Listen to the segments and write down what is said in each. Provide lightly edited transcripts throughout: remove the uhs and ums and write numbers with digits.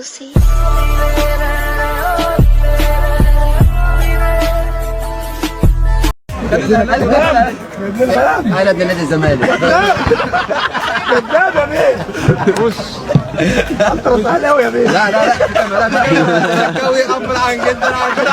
pussy. انا ابن نادي الزمالك. كذاب يا بيه. بص انت سهل قوي يا بيه. لا لا لا زملكاوي ابر عن جدا عن كده.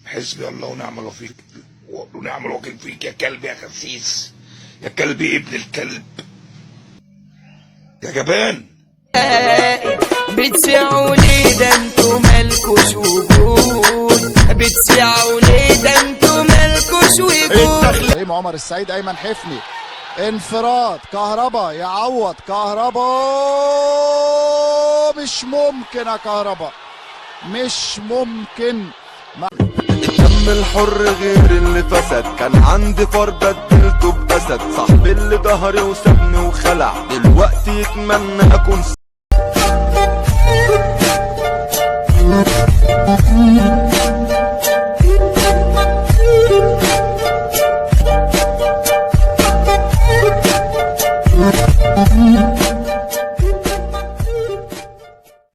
حسبي الله ونعم الوكيل ونعم الوكيل فيك يا كلب يا خسيس يا كلب ابن الكلب يا جبان. بتسيعوا ليه ده انتوا مالكوش وجود، بتسيعوا ليه ده انتوا مالكوش وجود. كريم عمر السعيد، ايمن حفني، انفراد كهربا، يعوض كهربا، مش ممكن يا كهربا، مش ممكن. الدم الحر غير اللي فسد، كان عندي فار بدلته بأسد، صاحبي اللي ظهري وسابني وخلع، دلوقتي يتمنى اكون